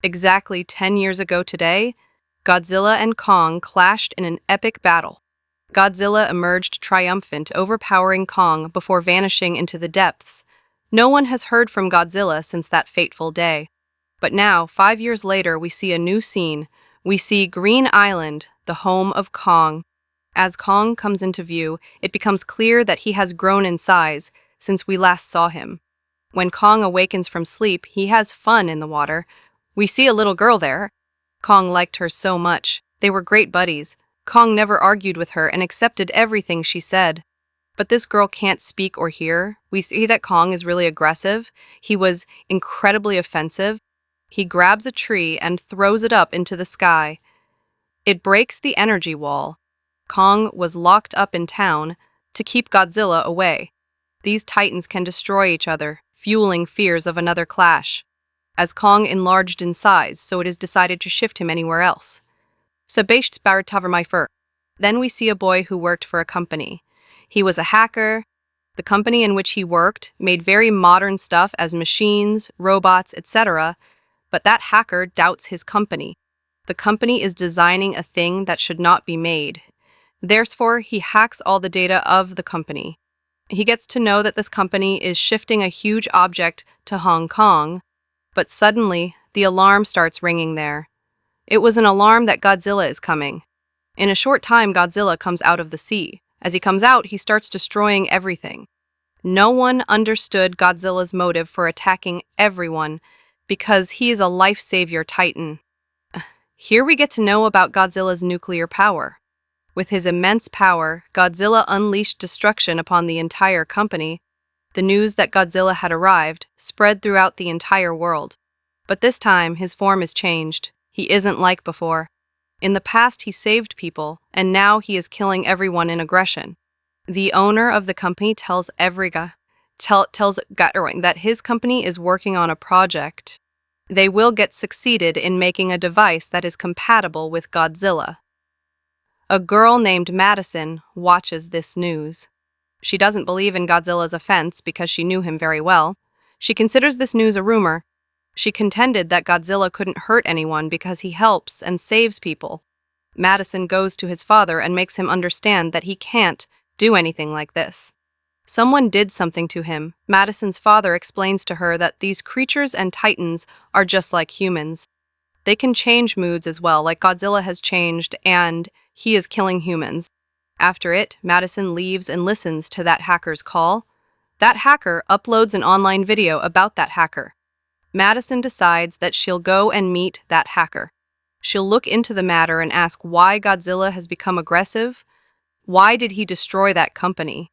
Exactly 10 years ago today, Godzilla and Kong clashed in an epic battle. Godzilla emerged triumphant, overpowering Kong before vanishing into the depths. No one has heard from Godzilla since that fateful day. But now, 5 years later, we see a new scene. We see Green Island, the home of Kong. As Kong comes into view, it becomes clear that he has grown in size since we last saw him. When Kong awakens from sleep, he has fun in the water. We see a little girl there. Kong liked her so much. They were great buddies. Kong never argued with her and accepted everything she said. But this girl can't speak or hear. We see that Kong is really aggressive. He was incredibly offensive. He grabs a tree and throws it up into the sky. It breaks the energy wall. Kong was locked up in town to keep Godzilla away. These titans can destroy each other, fueling fears of another clash. As Kong enlarged in size, so it is decided to shift him anywhere else. Sabasht Baratavermyfer. Then we see a boy who worked for a company. He was a hacker. The company in which he worked made very modern stuff as machines, robots, etc., but that hacker doubts his company. The company is designing a thing that should not be made. Therefore, he hacks all the data of the company. He gets to know that this company is shifting a huge object to Hong Kong, but suddenly, the alarm starts ringing there. It was an alarm that Godzilla is coming. In a short time, Godzilla comes out of the sea. As he comes out, he starts destroying everything. No one understood Godzilla's motive for attacking everyone because he is a life-savior titan. Here we get to know about Godzilla's nuclear power. With his immense power, Godzilla unleashed destruction upon the entire company. The news that Godzilla had arrived spread throughout the entire world. But this time, his form is changed. He isn't like before. In the past, he saved people, and now he is killing everyone in aggression. The owner of the company tells Gattering that his company is working on a project. They will get succeeded in making a device that is compatible with Godzilla. A girl named Madison watches this news. She doesn't believe in Godzilla's offense because she knew him very well. She considers this news a rumor. She contended that Godzilla couldn't hurt anyone because he helps and saves people. Madison goes to his father and makes him understand that he can't do anything like this. Someone did something to him. Madison's father explains to her that these creatures and titans are just like humans. They can change moods as well, like Godzilla has changed, and he is killing humans. After it, Madison leaves and listens to that hacker's call. That hacker uploads an online video about that hacker. Madison decides that she'll go and meet that hacker. She'll look into the matter and ask why Godzilla has become aggressive. Why did he destroy that company?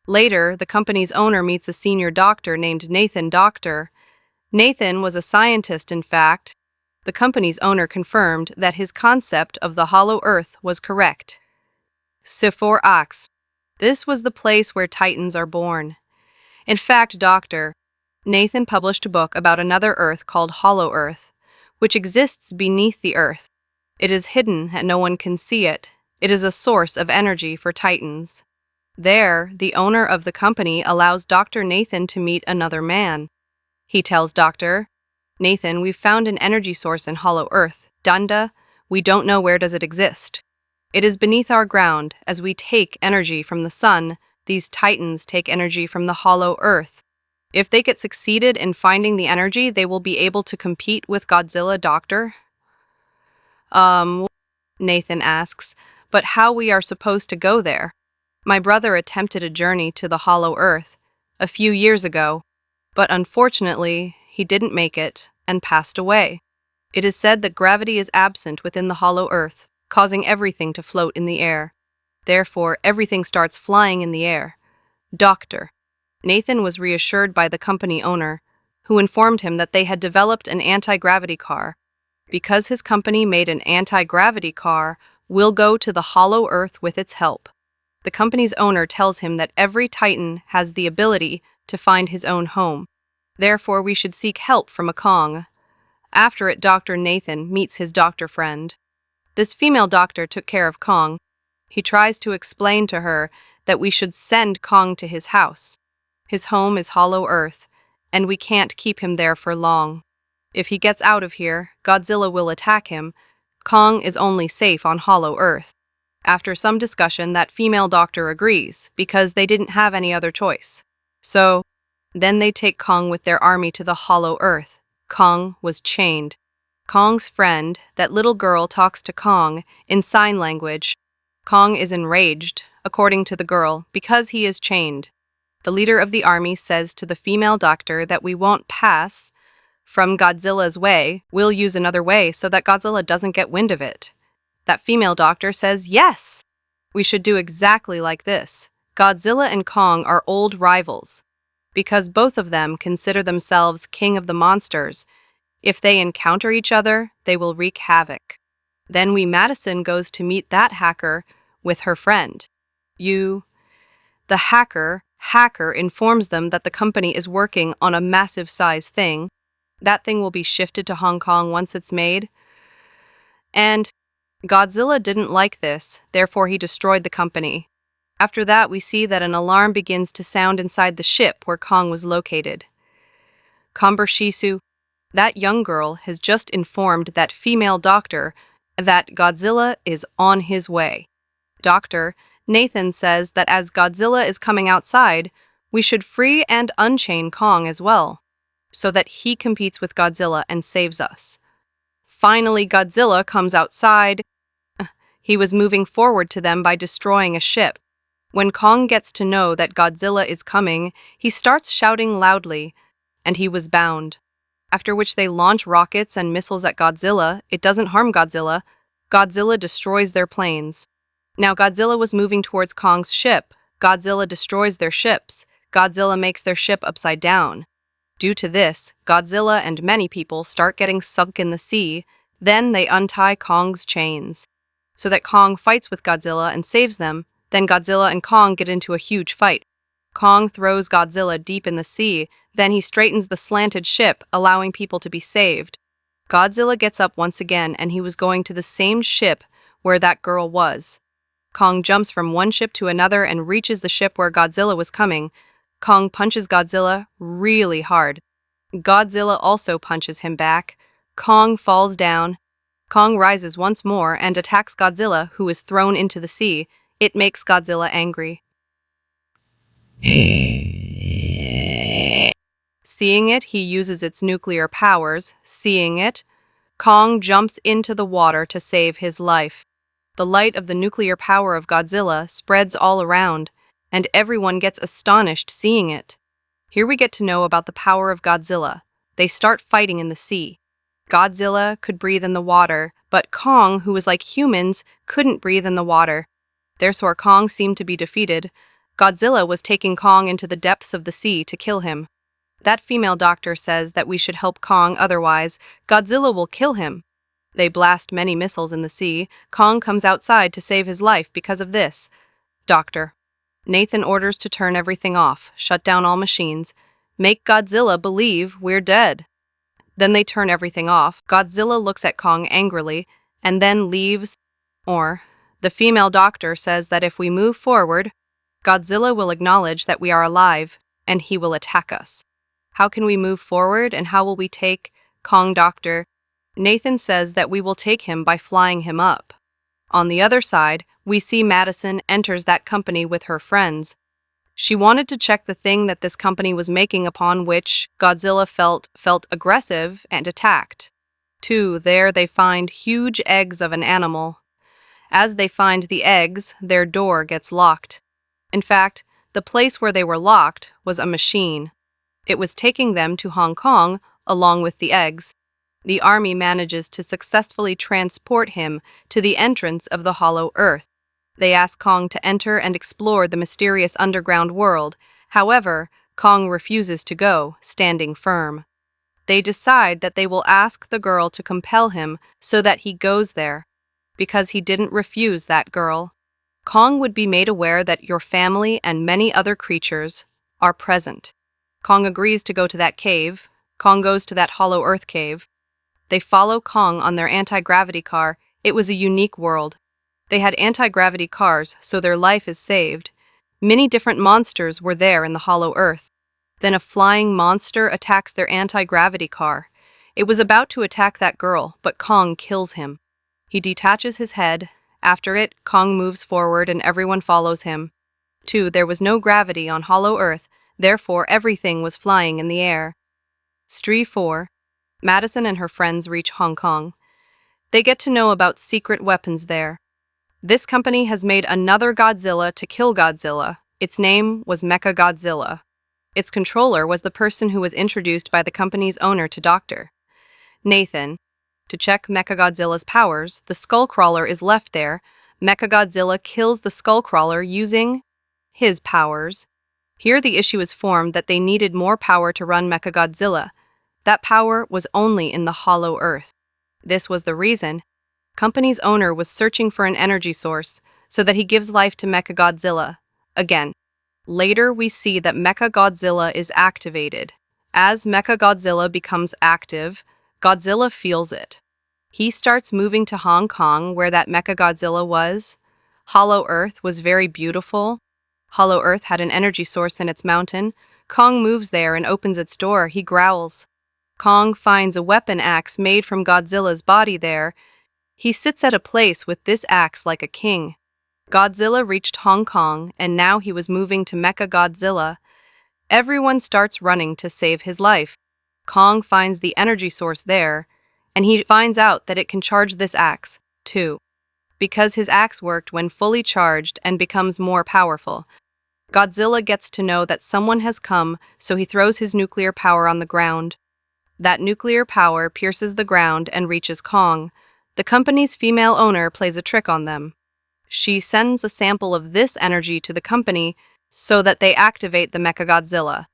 Later, the company's owner meets a senior doctor named Nathan Doctor. Nathan was a scientist, in fact. The company's owner confirmed that his concept of the hollow earth was correct. Sifor Ox. This was the place where titans are born. In fact, Dr. Nathan published a book about another earth called Hollow Earth, which exists beneath the earth. It is hidden and no one can see it. It is a source of energy for titans. There, the owner of the company allows Dr. Nathan to meet another man. He tells Dr. Nathan, we've found an energy source in Hollow Earth. Dunda, we don't know where does it exist. It is beneath our ground. As we take energy from the sun, these titans take energy from the Hollow Earth. If they get succeeded in finding the energy, they will be able to compete with Godzilla, Doctor. Nathan asks, but how we are supposed to go there? My brother attempted a journey to the Hollow Earth a few years ago, but unfortunately, he didn't make it and passed away. It is said that gravity is absent within the Hollow Earth, causing everything to float in the air. Therefore, everything starts flying in the air. Doctor. Nathan was reassured by the company owner, who informed him that they had developed an anti-gravity car. Because his company made an anti-gravity car, we'll go to the Hollow Earth with its help. The company's owner tells him that every Titan has the ability to find his own home. Therefore, we should seek help from a Kong. After it, Dr. Nathan meets his doctor friend. This female doctor took care of Kong. He tries to explain to her that we should send Kong to his house. His home is Hollow Earth, and we can't keep him there for long. If he gets out of here, Godzilla will attack him. Kong is only safe on Hollow Earth. After some discussion, that female doctor agrees, because they didn't have any other choice. So, then they take Kong with their army to the Hollow Earth. Kong was chained. Kong's friend, that little girl, talks to Kong in sign language. Kong is enraged, according to the girl, because he is chained. The leader of the army says to the female doctor that we won't pass from Godzilla's way, we'll use another way so that Godzilla doesn't get wind of it. That female doctor says, yes, we should do exactly like this. Godzilla and Kong are old rivals, because both of them consider themselves king of the monsters. If they encounter each other, they will wreak havoc. Then Madison goes to meet that hacker with her friend. The hacker informs them that the company is working on a massive size thing. That thing will be shifted to Hong Kong once it's made. And Godzilla didn't like this, therefore he destroyed the company. After that, we see that an alarm begins to sound inside the ship where Kong was located. Shisu, that young girl, has just informed that female doctor that Godzilla is on his way. Dr. Nathan says that as Godzilla is coming outside, we should free and unchain Kong as well, so that he competes with Godzilla and saves us. Finally, Godzilla comes outside. He was moving forward to them by destroying a ship. When Kong gets to know that Godzilla is coming, he starts shouting loudly, and he was bound. After which they launch rockets and missiles at Godzilla. It doesn't harm Godzilla. Godzilla destroys their planes. Now Godzilla was moving towards Kong's ship. Godzilla destroys their ships. Godzilla makes their ship upside down. Due to this, Godzilla and many people start getting sunk in the sea. Then they untie Kong's chains, so that Kong fights with Godzilla and saves them. Then Godzilla and Kong get into a huge fight. Kong throws Godzilla deep in the sea. Then he straightens the slanted ship, allowing people to be saved. Godzilla gets up once again, and he was going to the same ship where that girl was. Kong jumps from one ship to another and reaches the ship where Godzilla was coming. Kong punches Godzilla really hard. Godzilla also punches him back. Kong falls down. Kong rises once more and attacks Godzilla, who is thrown into the sea. It makes Godzilla angry. Seeing it, he uses its nuclear powers. Seeing it, Kong jumps into the water to save his life. The light of the nuclear power of Godzilla spreads all around, and everyone gets astonished seeing it. Here we get to know about the power of Godzilla. They start fighting in the sea. Godzilla could breathe in the water, but Kong, who was like humans, couldn't breathe in the water. Therefore, Kong seemed to be defeated. Godzilla was taking Kong into the depths of the sea to kill him. That female doctor says that we should help Kong, otherwise Godzilla will kill him. They blast many missiles in the sea. Kong comes outside to save his life because of this. Doctor Nathan orders to turn everything off, shut down all machines, make Godzilla believe we're dead. Then they turn everything off. Godzilla looks at Kong angrily and then leaves. The female doctor says that if we move forward, Godzilla will acknowledge that we are alive and he will attack us. How can we move forward and how will we take Kong, Doctor? Nathan says that we will take him by flying him up. On the other side, we see Madison enters that company with her friends. She wanted to check the thing that this company was making, upon which Godzilla felt aggressive and attacked. There they find huge eggs of an animal. As they find the eggs, their door gets locked. In fact, the place where they were locked was a machine. It was taking them to Hong Kong along with the eggs. The army manages to successfully transport him to the entrance of the Hollow Earth. They ask Kong to enter and explore the mysterious underground world. However, Kong refuses to go, standing firm. They decide that they will ask the girl to compel him so that he goes there, because he didn't refuse that girl. Kong would be made aware that your family and many other creatures are present. Kong agrees to go to that cave. Kong goes to that Hollow Earth cave. They follow Kong on their anti-gravity car. It was a unique world. They had anti-gravity cars, so their life is saved. Many different monsters were there in the Hollow Earth. Then a flying monster attacks their anti-gravity car. It was about to attack that girl, but Kong kills him. He detaches his head. After it, Kong moves forward and everyone follows him. 2. There was no gravity on Hollow Earth, therefore everything was flying in the air. 4. Madison and her friends reach Hong Kong. They get to know about secret weapons there. This company has made another Godzilla to kill Godzilla. Its name was Mechagodzilla. Its controller was the person who was introduced by the company's owner to Dr. Nathan. To check Mechagodzilla's powers, the Skullcrawler is left there. Mechagodzilla kills the Skullcrawler using his powers. Here the issue is formed that they needed more power to run Mechagodzilla. That power was only in the Hollow Earth. This was the reason. Company's owner was searching for an energy source so that he gives life to Mechagodzilla. Again, later we see that Mechagodzilla is activated. As Mechagodzilla becomes active, Godzilla feels it. He starts moving to Hong Kong where that Mechagodzilla was. Hollow Earth was very beautiful. Hollow Earth had an energy source in its mountain. Kong moves there and opens its door. He growls. Kong finds a weapon axe made from Godzilla's body there. He sits at a place with this axe like a king. Godzilla reached Hong Kong, and now he was moving to Mechagodzilla. Everyone starts running to save his life. Kong finds the energy source there, and he finds out that it can charge this axe, too, because his axe worked when fully charged and becomes more powerful. Godzilla gets to know that someone has come, so he throws his nuclear power on the ground. That nuclear power pierces the ground and reaches Kong. The company's female owner plays a trick on them. She sends a sample of this energy to the company so that they activate the Mechagodzilla.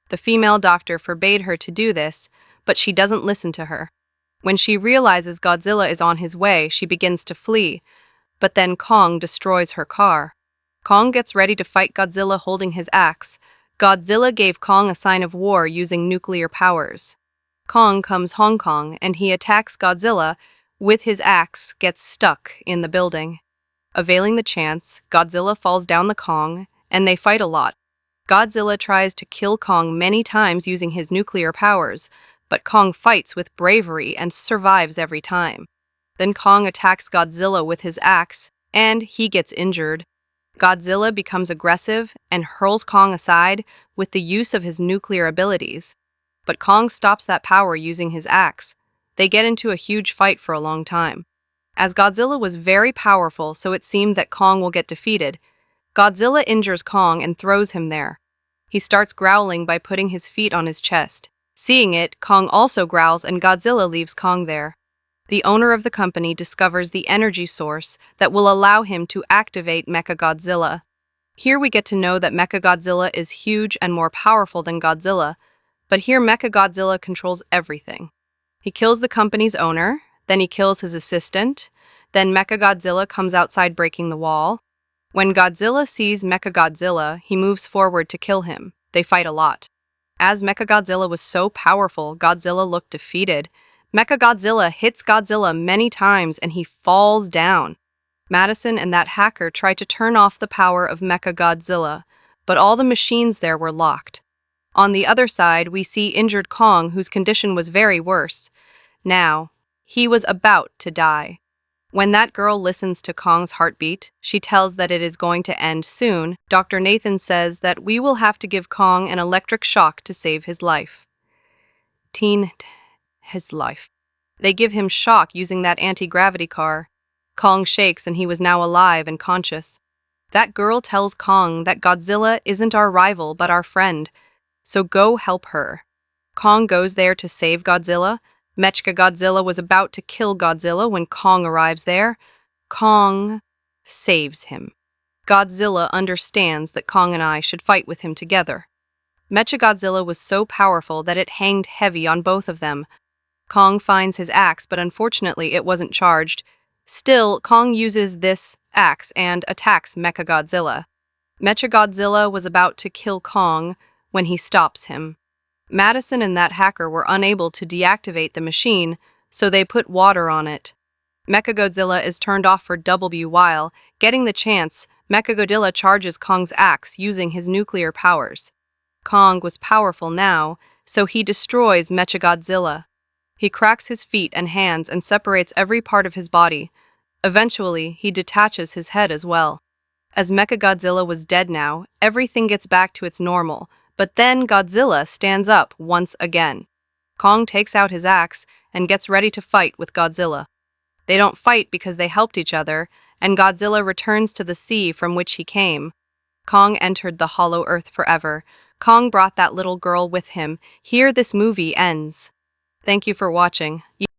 The female doctor forbade her to do this, but she doesn't listen to her. When she realizes Godzilla is on his way, she begins to flee, but then Kong destroys her car. Kong gets ready to fight Godzilla holding his axe. Godzilla gave Kong a sign of war using nuclear powers. Kong comes Hong Kong and he attacks Godzilla with his axe, gets stuck in the building. Availing the chance, Godzilla falls down the Kong and they fight a lot. Godzilla tries to kill Kong many times using his nuclear powers, but Kong fights with bravery and survives every time. Then Kong attacks Godzilla with his axe and he gets injured. Godzilla becomes aggressive and hurls Kong aside with the use of his nuclear abilities. But Kong stops that power using his axe. They get into a huge fight for a long time. As Godzilla was very powerful, so it seemed that Kong will get defeated, Godzilla injures Kong and throws him there. He starts growling by putting his feet on his chest. Seeing it, Kong also growls and Godzilla leaves Kong there. The owner of the company discovers the energy source that will allow him to activate Mechagodzilla. Here we get to know that Mechagodzilla is huge and more powerful than Godzilla, but here Mechagodzilla controls everything. He kills the company's owner, then he kills his assistant, then Mechagodzilla comes outside breaking the wall. When Godzilla sees Mechagodzilla, he moves forward to kill him. They fight a lot. As Mechagodzilla was so powerful, Godzilla looked defeated. Mechagodzilla hits Godzilla many times and he falls down. Madison and that hacker try to turn off the power of Mechagodzilla, but all the machines there were locked. On the other side, we see injured Kong, whose condition was very worse. Now, he was about to die. When that girl listens to Kong's heartbeat, she tells that it is going to end soon. Dr. Nathan says that we will have to give Kong an electric shock to save his life. His life. They give him shock using that anti-gravity car. Kong shakes and he was now alive and conscious. That girl tells Kong that Godzilla isn't our rival but our friend. So go help her. Kong goes there to save Godzilla. Mechagodzilla was about to kill Godzilla when Kong arrives there. Kong saves him. Godzilla understands that Kong and I should fight with him together. Mechagodzilla was so powerful that it hanged heavy on both of them. Kong finds his axe, but unfortunately it wasn't charged. Still, Kong uses this axe and attacks Mechagodzilla. Mechagodzilla was about to kill Kong when he stops him. Madison and that hacker were unable to deactivate the machine, so they put water on it. Mechagodzilla is turned off for W while, getting the chance, Mechagodzilla charges Kong's axe using his nuclear powers. Kong was powerful now, so he destroys Mechagodzilla. He cracks his feet and hands and separates every part of his body. Eventually, he detaches his head as well. As Mechagodzilla was dead now, everything gets back to its normal, but then Godzilla stands up once again. Kong takes out his axe and gets ready to fight with Godzilla. They don't fight because they helped each other, and Godzilla returns to the sea from which he came. Kong entered the Hollow Earth forever. Kong brought that little girl with him. Here this movie ends. Thank you for watching.